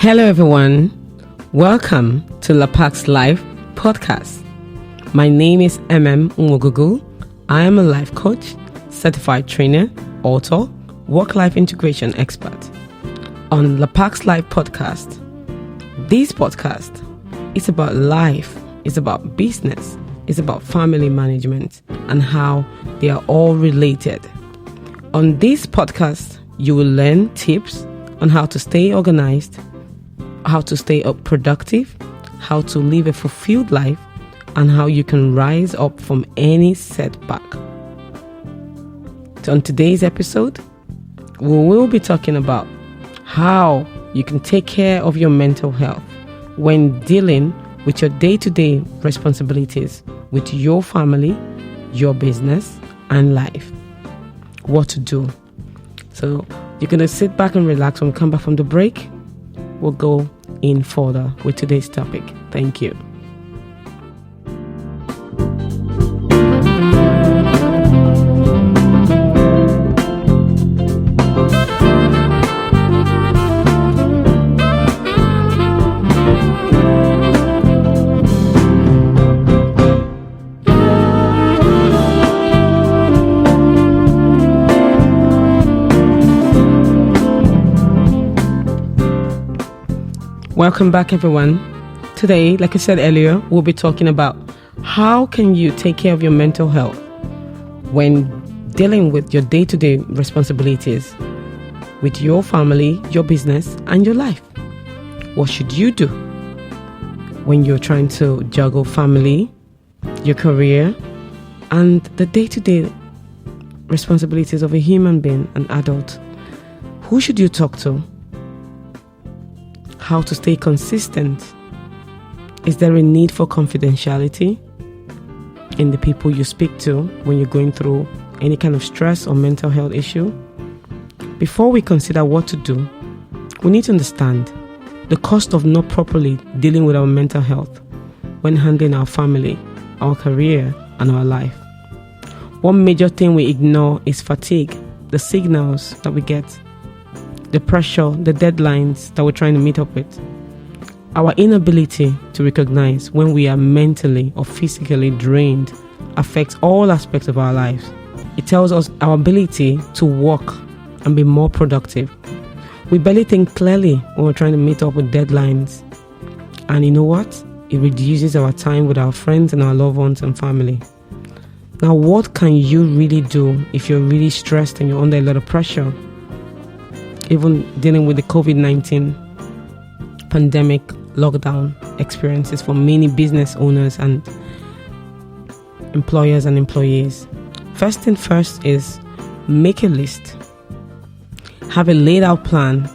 Hello everyone, welcome to Lapak's Life Podcast. My name is Emem. I am a life coach, certified trainer, author, work-life integration expert. On Lapak's Life Podcast, this podcast is about life, it's about business, it's about family management and how they are all related. On this podcast, you will learn tips on how to stay organized, how to stay productive, how to live a fulfilled life, and how you can rise up from any setback. So on today's episode, we will be talking about how you can take care of your mental health when dealing with your day-to-day responsibilities with your family, your business, and life. What to do. So you're going to sit back and relax when we come back from the break. We'll go in further with today's topic. Thank you. Welcome back, everyone. Today, like I said earlier, we'll be talking about how can you take care of your mental health when dealing with your day-to-day responsibilities with your family, your business, and your life. What should you do when you're trying to juggle family, your career, and the day-to-day responsibilities of a human being, an adult? Who should you talk to? How to stay consistent? Is there a need for confidentiality in the people you speak to when you're going through any kind of stress or mental health issue? Before we consider what to do, we need to understand the cost of not properly dealing with our mental health when handling our family, our career, and our life. One major thing we ignore is fatigue, the signals that we get, the pressure, the deadlines that we're trying to meet up with. Our inability to recognize when we are mentally or physically drained affects all aspects of our lives. It tells us our ability to work and be more productive. We barely think clearly when we're trying to meet up with deadlines. And you know what? It reduces our time with our friends and our loved ones and family. Now, what can you really do if you're really stressed and you're under a lot of pressure? Even dealing with the COVID-19 pandemic lockdown experiences for many business owners and employers and employees. First thing first is make a list. Have a laid out plan.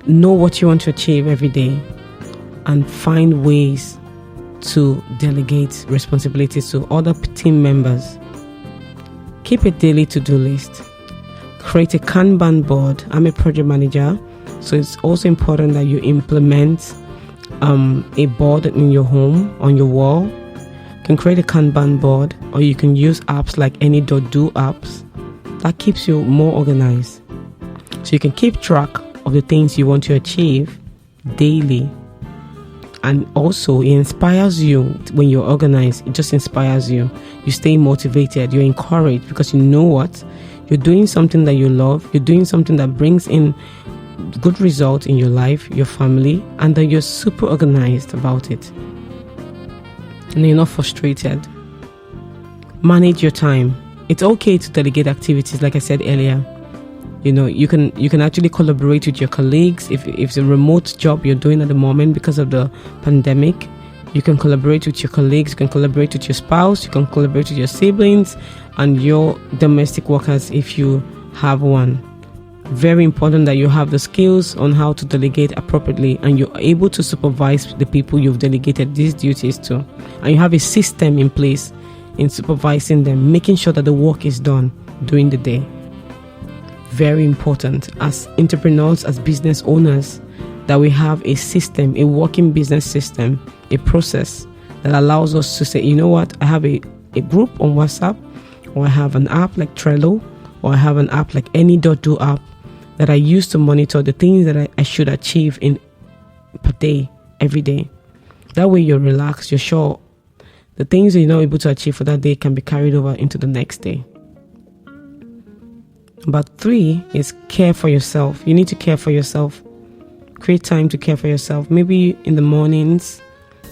Know what you want to achieve every day and find ways to delegate responsibilities to other team members. Keep a daily to-do list. Create a Kanban board. I'm a project manager, so it's also important that you implement a board in your home, on your wall. You can create a Kanban board, or you can use apps like any.do apps. That keeps you more organized. So you can keep track of the things you want to achieve daily. And also, it inspires you when you're organized. It just inspires you. You stay motivated. You're encouraged because you know what? You're doing something that you love. You're doing something that brings in good results in your life, your family, and that you're super organized about it. And you're not frustrated. Manage your time. It's okay to delegate activities, like I said earlier. You know, you can actually collaborate with your colleagues. If it's a remote job you're doing at the moment because of the pandemic, you can collaborate with your colleagues, you can collaborate with your spouse, you can collaborate with your siblings and your domestic workers if you have one. Very important that you have the skills on how to delegate appropriately and you're able to supervise the people you've delegated these duties to. And you have a system in place in supervising them, making sure that the work is done during the day. Very important as entrepreneurs, as business owners, that we have a system, a working business system, a process that allows us to say, you know what, I have a group on WhatsApp, or I have an app like Trello, or I have an app like any.do app that I use to monitor the things that I should achieve in per day, every day. That way you're relaxed, you're sure the things you're not able to achieve for that day can be carried over into the next day. Number 3 is care for yourself. You need to care for yourself. Create time to care for yourself. Maybe in the mornings,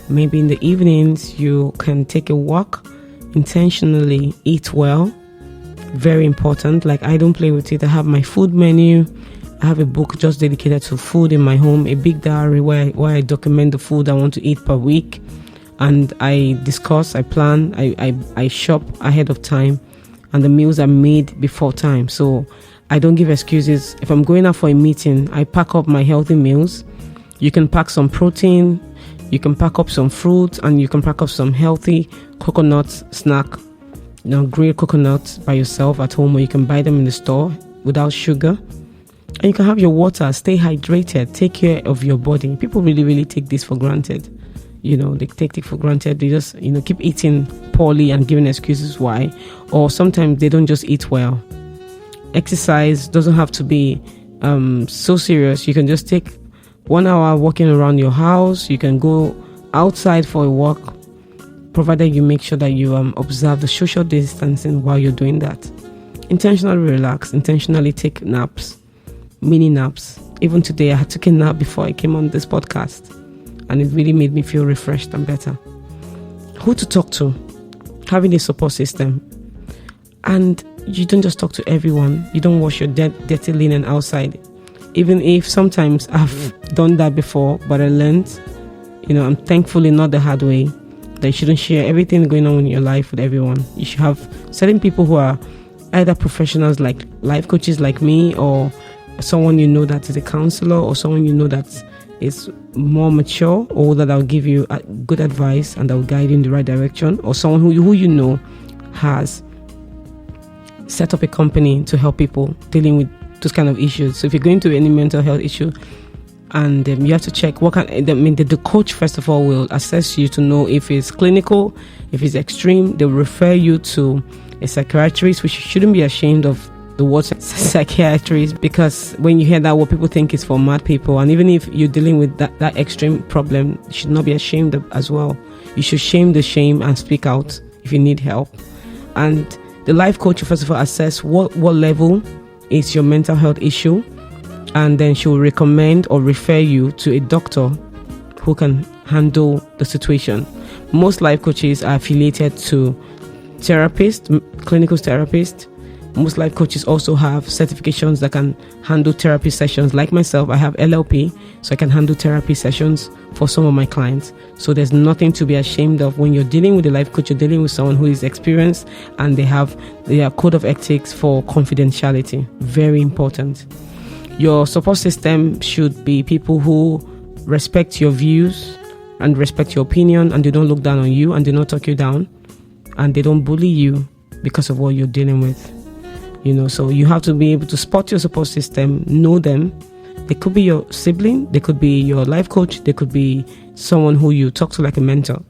maybe in the evenings, you can take a walk, intentionally eat well. Very important. Like, I don't play with it. I have my food menu. I have a book just dedicated to food in my home, a big diary where I document the food I want to eat per week. And I discuss, I plan, I shop ahead of time, and the meals are made before time. So I don't give excuses. If I'm going out for a meeting, I pack up my healthy meals. You can pack some protein, you can pack up some fruit, and you can pack up some healthy coconut snack. Grilled coconuts by yourself at home, or you can buy them in the store without sugar. And you can have your water, stay hydrated, take care of your body. People really, really take this for granted. They take it for granted. They just, keep eating poorly and giving excuses why. Or sometimes they don't just eat well. Exercise doesn't have to be so serious. You can just take 1 hour walking around your house. You can go outside for a walk, provided you make sure that you observe the social distancing while you're doing that. Intentionally relax, intentionally take naps, mini naps. Even today, I took a nap before I came on this podcast, and it really made me feel refreshed and better. Who to talk to? Having a support system. And you don't just talk to everyone. You don't wash your dirty linen outside. Even if sometimes I've done that before, but I learned, I'm thankfully not the hard way, that you shouldn't share everything going on in your life with everyone. You should have certain people who are either professionals like life coaches like me, or someone that is a counselor, or someone that is more mature, or that will give you good advice and that will guide you in the right direction, or someone who has set up a company to help people dealing with those kind of issues. So if you're going through any mental health issue, and you have to check the coach first of all will assess you to know if it's clinical, if it's extreme. They'll refer you to a psychiatrist, which you shouldn't be ashamed of the word psychiatrist, because when you hear that word, people think it's for mad people. And even if you're dealing with that extreme problem, you should not be ashamed of as well. You should shame the shame and speak out if you need help. And the life coach will first of all assess what level is your mental health issue, and then she will recommend or refer you to a doctor who can handle the situation. Most life coaches are affiliated to therapists, clinical therapists. Most life coaches also have certifications that can handle therapy sessions. Like myself, I have LLP, so I can handle therapy sessions for some of my clients. So there's nothing to be ashamed of. When you're dealing with a life coach, you're dealing with someone who is experienced, and they have their code of ethics for confidentiality. Very important. Your support system should be people who respect your views and respect your opinion, and they don't look down on you and they don't talk you down, and they don't bully you because of what you're dealing with. So you have to be able to spot your support system, know them. They could be your sibling, they could be your life coach, they could be someone who you talk to like a mentor.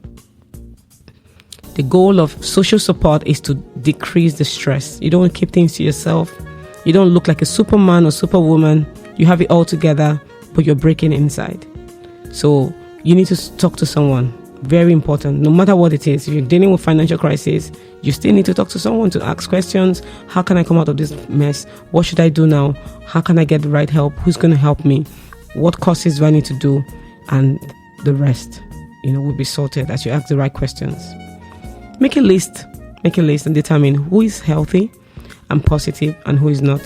The goal of social support is to decrease the stress. You don't want to keep things to yourself. You don't look like a superman or superwoman. You have it all together, but you're breaking inside. So you need to talk to someone. Very important. No matter what it is, if you're dealing with financial crisis, you still need to talk to someone to ask questions. How can I come out of this mess? What should I do now? How can I get the right help? Who's going to help me? What courses do I need to do? And the rest, will be sorted as you ask the right questions. Make a list and determine who is healthy and positive and who is not.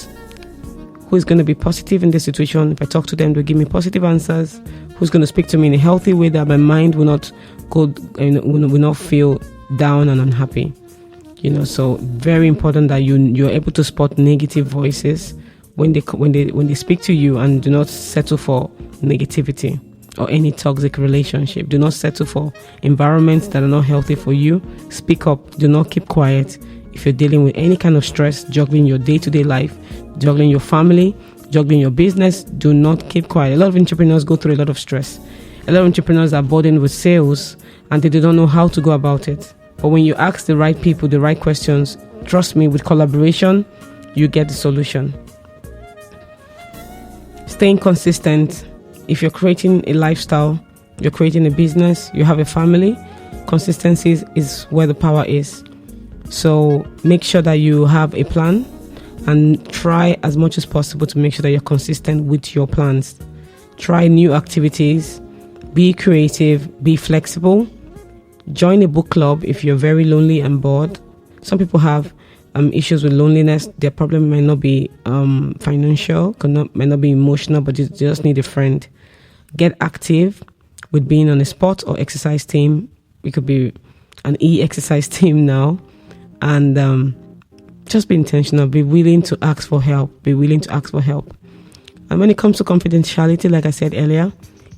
Who is going to be positive in this situation? If I talk to them, they'll give me positive answers. Who's going to speak to me in a healthy way that my mind will not go, will not feel down and unhappy. So very important that you're able to spot negative voices when they speak to you, and do not settle for negativity or any toxic relationship. Do not settle for environments that are not healthy for you. Speak up. Do not keep quiet. If you're dealing with any kind of stress, juggling your day-to-day life, juggling your family, juggling your business, do not keep quiet. A lot of entrepreneurs go through a lot of stress. A lot of entrepreneurs are burdened with sales, and they don't know how to go about it. But when you ask the right people the right questions, trust me, with collaboration, you get the solution. Staying consistent. If you're creating a lifestyle, you're creating a business, you have a family, consistency is where the power is. So make sure that you have a plan and try as much as possible to make sure that you're consistent with your plans. Try new activities, be creative, be flexible. Join a book club if you're very lonely and bored. Some people have issues with loneliness. Their problem might not be financial, might not be emotional, but you just need a friend. Get active with being on a sport or exercise team. It could be an exercise team now. And just be intentional. Be willing to ask for help. And when it comes to confidentiality, like I said earlier,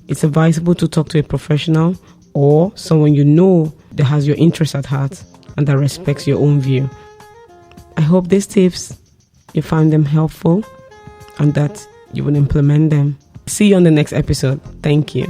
it's advisable to talk to a professional or someone you know that has your interests at heart and that respects your own view. I hope these tips, you found them helpful and that you will implement them. See you on the next episode. Thank you.